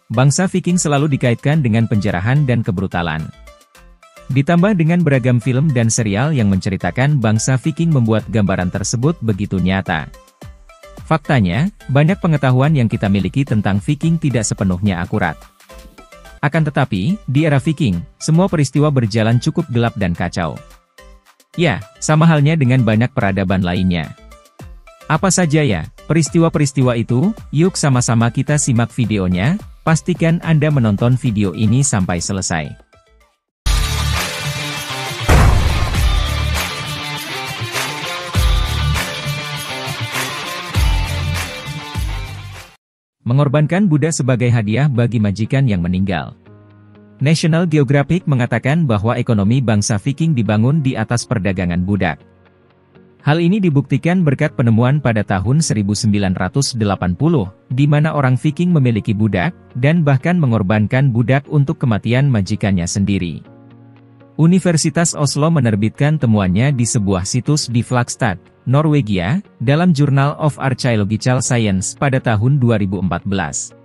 Bangsa Viking selalu dikaitkan dengan penjarahan dan kebrutalan. Ditambah dengan beragam film dan serial yang menceritakan bangsa Viking membuat gambaran tersebut begitu nyata. Faktanya, banyak pengetahuan yang kita miliki tentang Viking tidak sepenuhnya akurat. Akan tetapi, di era Viking, semua peristiwa berjalan cukup gelap dan kacau. Ya, sama halnya dengan banyak peradaban lainnya. Apa saja ya peristiwa-peristiwa itu? Yuk sama-sama kita simak videonya. Pastikan Anda menonton video ini sampai selesai. Mengorbankan budak sebagai hadiah bagi majikan yang meninggal. National Geographic mengatakan bahwa ekonomi bangsa Viking dibangun di atas perdagangan budak. Hal ini dibuktikan berkat penemuan pada tahun 1980, di mana orang Viking memiliki budak, dan bahkan mengorbankan budak untuk kematian majikannya sendiri. Universitas Oslo menerbitkan temuannya di sebuah situs di Flagstad, Norwegia, dalam Journal of Archaeological Science pada tahun 2014.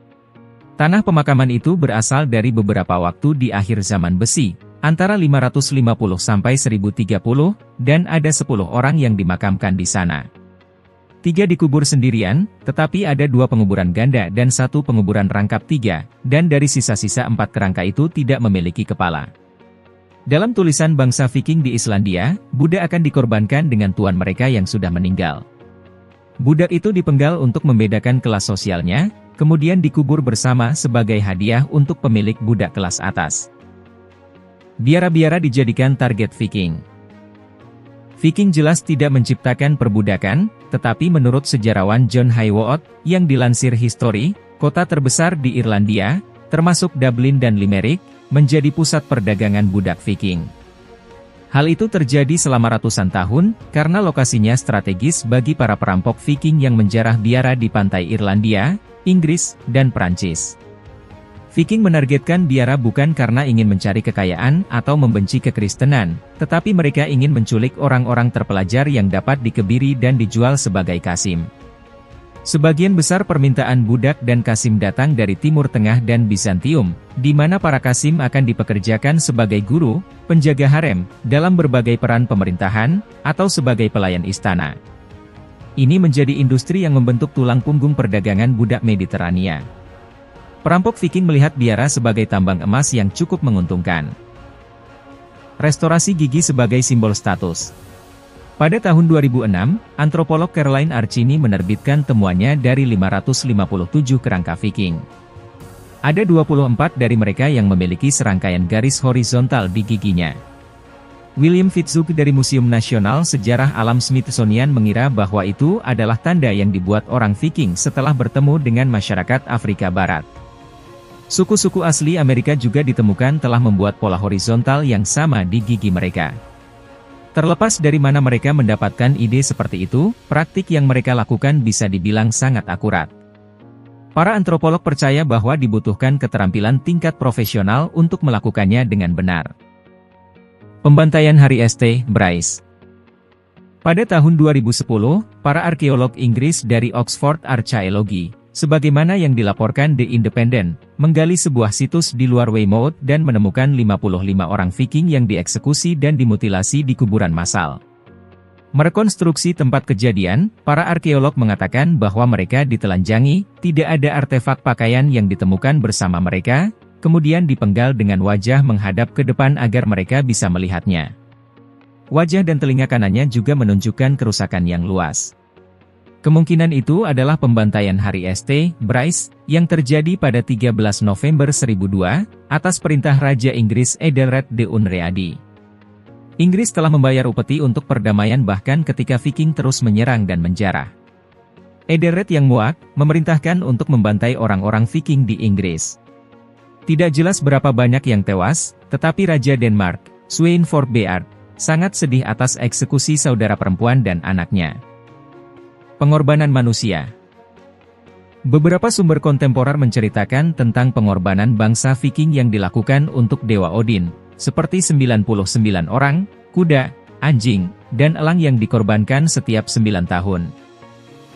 Tanah pemakaman itu berasal dari beberapa waktu di akhir zaman besi, antara 550 sampai 1030, dan ada 10 orang yang dimakamkan di sana. 3 dikubur sendirian, tetapi ada 2 penguburan ganda dan 1 penguburan rangkap 3, dan dari sisa-sisa 4 kerangka itu tidak memiliki kepala. Dalam tulisan bangsa Viking di Islandia, budak akan dikorbankan dengan tuan mereka yang sudah meninggal. Budak itu dipenggal untuk membedakan kelas sosialnya, kemudian dikubur bersama sebagai hadiah untuk pemilik budak kelas atas. Biara-biara dijadikan target Viking. Viking jelas tidak menciptakan perbudakan, tetapi menurut sejarawan John Haywood, yang dilansir History, kota terbesar di Irlandia, termasuk Dublin dan Limerick, menjadi pusat perdagangan budak Viking. Hal itu terjadi selama ratusan tahun, karena lokasinya strategis bagi para perampok Viking yang menjarah biara di pantai Irlandia, Inggris, dan Prancis. Viking menargetkan biara bukan karena ingin mencari kekayaan atau membenci kekristenan, tetapi mereka ingin menculik orang-orang terpelajar yang dapat dikebiri dan dijual sebagai kasim. Sebagian besar permintaan budak dan kasim datang dari Timur Tengah dan Bizantium, di mana para kasim akan dipekerjakan sebagai guru, penjaga harem, dalam berbagai peran pemerintahan, atau sebagai pelayan istana. Ini menjadi industri yang membentuk tulang punggung perdagangan budak Mediterania. Perampok Viking melihat biara sebagai tambang emas yang cukup menguntungkan. Restorasi gigi sebagai simbol status. Pada tahun 2006, antropolog Caroline Archini menerbitkan temuannya dari 557 kerangka Viking. Ada 24 dari mereka yang memiliki serangkaian garis horizontal di giginya. William Fitzhugh dari Museum Nasional Sejarah Alam Smithsonian mengira bahwa itu adalah tanda yang dibuat orang Viking setelah bertemu dengan masyarakat Afrika Barat. Suku-suku asli Amerika juga ditemukan telah membuat pola horizontal yang sama di gigi mereka. Terlepas dari mana mereka mendapatkan ide seperti itu, praktik yang mereka lakukan bisa dibilang sangat akurat. Para antropolog percaya bahwa dibutuhkan keterampilan tingkat profesional untuk melakukannya dengan benar. Pembantaian Harry St. Bryce. Pada tahun 2010, para arkeolog Inggris dari Oxford Archaeology, sebagaimana yang dilaporkan The Independent, menggali sebuah situs di luar Weymouth dan menemukan 55 orang Viking yang dieksekusi dan dimutilasi di kuburan massal. Merekonstruksi tempat kejadian, para arkeolog mengatakan bahwa mereka ditelanjangi, tidak ada artefak pakaian yang ditemukan bersama mereka, kemudian dipenggal dengan wajah menghadap ke depan agar mereka bisa melihatnya. Wajah dan telinga kanannya juga menunjukkan kerusakan yang luas. Kemungkinan itu adalah pembantaian Harry St. Bryce, yang terjadi pada 13 November 1002, atas perintah Raja Inggris Edelred de Unreadi. Inggris telah membayar upeti untuk perdamaian bahkan ketika Viking terus menyerang dan menjarah. Edelred yang muak, memerintahkan untuk membantai orang-orang Viking di Inggris. Tidak jelas berapa banyak yang tewas, tetapi Raja Denmark, Svein Forbeard, sangat sedih atas eksekusi saudara perempuan dan anaknya. Pengorbanan manusia. Beberapa sumber kontemporer menceritakan tentang pengorbanan bangsa Viking yang dilakukan untuk Dewa Odin, seperti 99 orang, kuda, anjing, dan elang yang dikorbankan setiap 9 tahun.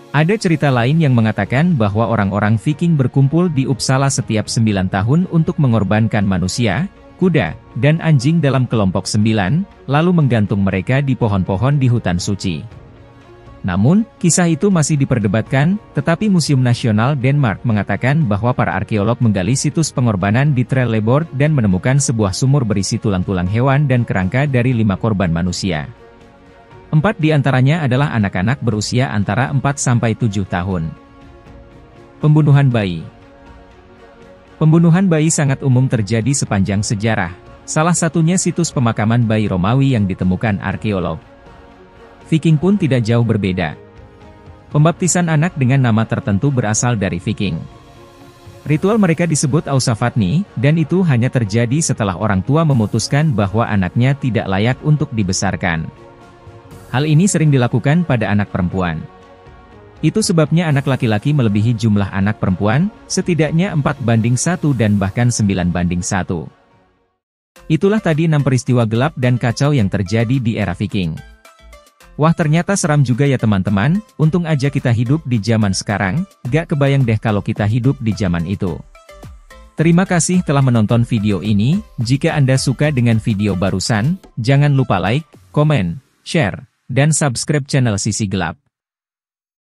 Ada cerita lain yang mengatakan bahwa orang-orang Viking berkumpul di Uppsala setiap 9 tahun untuk mengorbankan manusia, kuda, dan anjing dalam kelompok 9, lalu menggantung mereka di pohon-pohon di hutan suci. Namun, kisah itu masih diperdebatkan, tetapi Museum Nasional Denmark mengatakan bahwa para arkeolog menggali situs pengorbanan di Trelleborg dan menemukan sebuah sumur berisi tulang-tulang hewan dan kerangka dari 5 korban manusia. 4 di antaranya adalah anak-anak berusia antara 4-7 tahun. Pembunuhan bayi. Pembunuhan bayi sangat umum terjadi sepanjang sejarah. Salah satunya situs pemakaman bayi Romawi yang ditemukan arkeolog. Viking pun tidak jauh berbeda. Pembaptisan anak dengan nama tertentu berasal dari Viking. Ritual mereka disebut Ausafatni, dan itu hanya terjadi setelah orang tua memutuskan bahwa anaknya tidak layak untuk dibesarkan. Hal ini sering dilakukan pada anak perempuan. Itu sebabnya anak laki-laki melebihi jumlah anak perempuan, setidaknya 4:1 dan bahkan 9:1. Itulah tadi 6 peristiwa gelap dan kacau yang terjadi di era Viking. Wah, ternyata seram juga ya teman-teman, untung aja kita hidup di zaman sekarang, gak kebayang deh kalau kita hidup di zaman itu. Terima kasih telah menonton video ini. Jika Anda suka dengan video barusan, jangan lupa like, komen, share, dan subscribe channel Sisi Gelap.